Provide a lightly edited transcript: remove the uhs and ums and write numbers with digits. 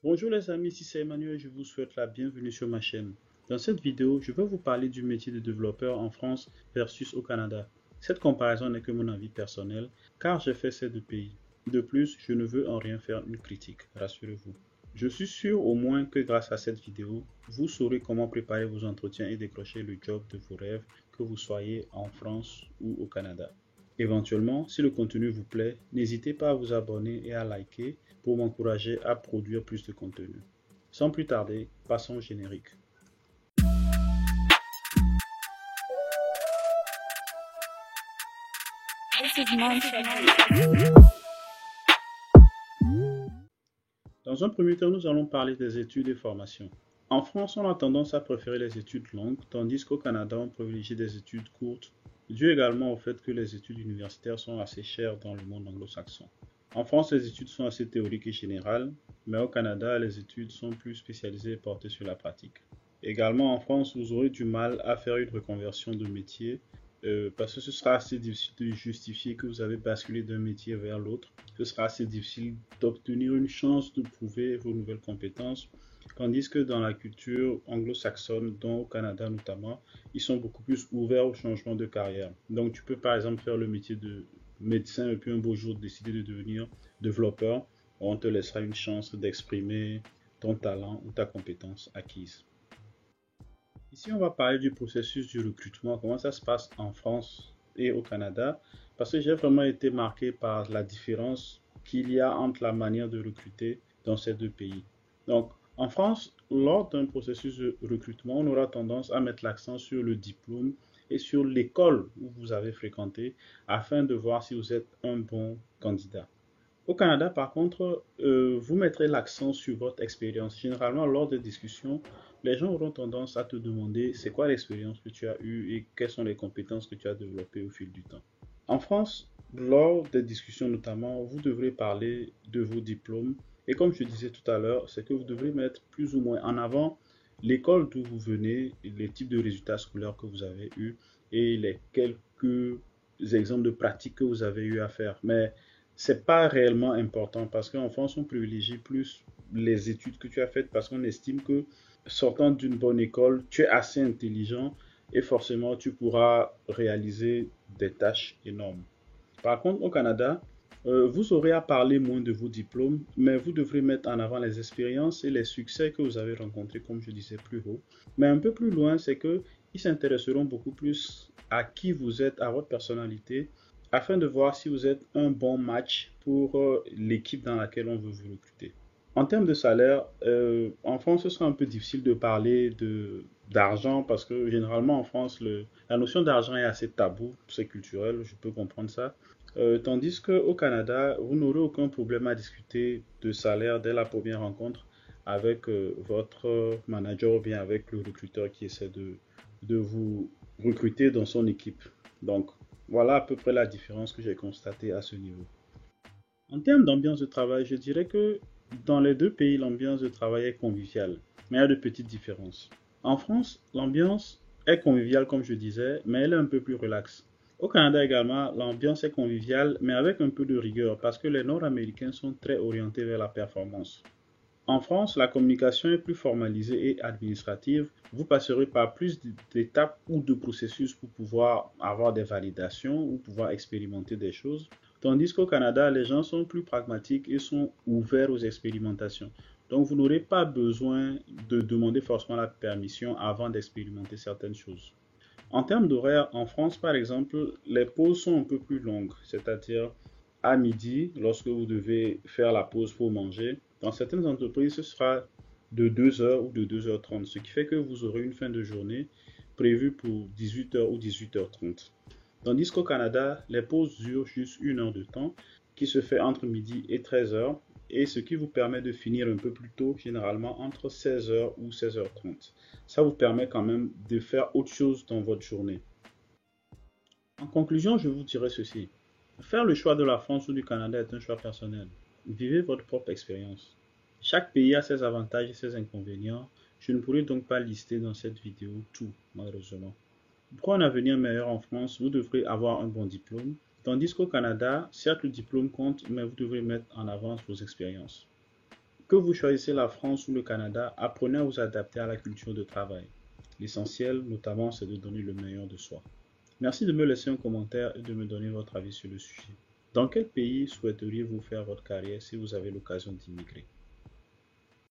Bonjour les amis, ici c'est Emmanuel, je vous souhaite la bienvenue sur ma chaîne. Dans cette vidéo, je vais vous parler du métier de développeur en France versus au Canada. Cette comparaison n'est que mon avis personnel, car j'ai fait ces deux pays. De plus, je ne veux en rien faire une critique, rassurez-vous. Je suis sûr au moins que grâce à cette vidéo, vous saurez comment préparer vos entretiens et décrocher le job de vos rêves, que vous soyez en France ou au Canada. Éventuellement, si le contenu vous plaît, n'hésitez pas à vous abonner et à liker pour m'encourager à produire plus de contenu. Sans plus tarder, passons au générique. Dans un premier temps, nous allons parler des études et formations. En France, on a tendance à préférer les études longues, tandis qu'au Canada, on privilégie des études courtes, dû également au fait que les études universitaires sont assez chères dans le monde anglo-saxon. En France, les études sont assez théoriques et générales, mais au Canada, les études sont plus spécialisées et portées sur la pratique. Également, en France, vous aurez du mal à faire une reconversion de métier parce que ce sera assez difficile de justifier que vous avez basculé d'un métier vers l'autre. Ce sera assez difficile d'obtenir une chance de prouver vos nouvelles compétences. Tandis que dans la culture anglo-saxonne, dont au Canada notamment, ils sont beaucoup plus ouverts au changement de carrière. Donc tu peux par exemple faire le métier de médecin et puis un beau jour décider de devenir développeur. On te laissera une chance d'exprimer ton talent ou ta compétence acquise. Ici, on va parler du processus du recrutement, comment ça se passe en France et au Canada, parce que j'ai vraiment été marqué par la différence qu'il y a entre la manière de recruter dans ces deux pays. Donc, en France, lors d'un processus de recrutement, on aura tendance à mettre l'accent sur le diplôme et sur l'école où vous avez fréquenté afin de voir si vous êtes un bon candidat. Au Canada, par contre, vous mettrez l'accent sur votre expérience. Généralement, lors des discussions, les gens auront tendance à te demander c'est quoi l'expérience que tu as eue et quelles sont les compétences que tu as développées au fil du temps. En France, lors des discussions notamment, vous devrez parler de vos diplômes. Et comme je disais tout à l'heure, c'est que vous devrez mettre plus ou moins en avant l'école d'où vous venez, les types de résultats scolaires que vous avez eus et les quelques exemples de pratiques que vous avez eu à faire. Mais c'est pas réellement important parce qu'en France, on privilégie plus les études que tu as faites parce qu'on estime que sortant d'une bonne école, tu es assez intelligent et forcément tu pourras réaliser des tâches énormes. Par contre, au Canada, vous aurez à parler moins de vos diplômes, mais vous devrez mettre en avant les expériences et les succès que vous avez rencontrés, comme je disais plus haut. Mais un peu plus loin, c'est que ils s'intéresseront beaucoup plus à qui vous êtes, à votre personnalité, afin de voir si vous êtes un bon match pour l'équipe dans laquelle on veut vous recruter. En termes de salaire, en France, ce sera un peu difficile de parler d'argent parce que généralement en France, la notion d'argent est assez tabou, c'est culturel, je peux comprendre ça. Tandis qu'au Canada, vous n'aurez aucun problème à discuter de salaire dès la première rencontre avec votre manager ou bien avec le recruteur qui essaie de vous recruter dans son équipe. Donc, voilà à peu près la différence que j'ai constatée à ce niveau. En termes d'ambiance de travail, je dirais que dans les deux pays, l'ambiance de travail est conviviale, mais il y a de petites différences. En France, l'ambiance est conviviale, comme je disais, mais elle est un peu plus relaxe. Au Canada également, l'ambiance est conviviale, mais avec un peu de rigueur, parce que les Nord-Américains sont très orientés vers la performance. En France, la communication est plus formalisée et administrative. Vous passerez par plus d'étapes ou de processus pour pouvoir avoir des validations ou pouvoir expérimenter des choses. Tandis qu'au Canada, les gens sont plus pragmatiques et sont ouverts aux expérimentations. Donc, vous n'aurez pas besoin de demander forcément la permission avant d'expérimenter certaines choses. En termes d'horaire, en France, par exemple, les pauses sont un peu plus longues, c'est-à-dire à midi, lorsque vous devez faire la pause pour manger. Dans certaines entreprises, ce sera de 2 heures ou de 2h30, ce qui fait que vous aurez une fin de journée prévue pour 18 heures ou 18h30. Tandis qu'au Canada, les pauses durent juste 1 heure de temps, qui se fait entre midi et 13 heures, et ce qui vous permet de finir un peu plus tôt, généralement entre 16 heures ou 16h30. Ça vous permet quand même de faire autre chose dans votre journée. En conclusion, je vous dirai ceci. Faire le choix de la France ou du Canada est un choix personnel. Vivez votre propre expérience. Chaque pays a ses avantages et ses inconvénients. Je ne pourrai donc pas lister dans cette vidéo tout, malheureusement. Pour un avenir meilleur en France, vous devrez avoir un bon diplôme, tandis qu'au Canada, certes le diplôme compte, mais vous devrez mettre en avant vos expériences. Que vous choisissez la France ou le Canada, apprenez à vous adapter à la culture de travail. L'essentiel, notamment, c'est de donner le meilleur de soi. Merci de me laisser un commentaire et de me donner votre avis sur le sujet. Dans quel pays souhaiteriez-vous faire votre carrière si vous avez l'occasion d'immigrer?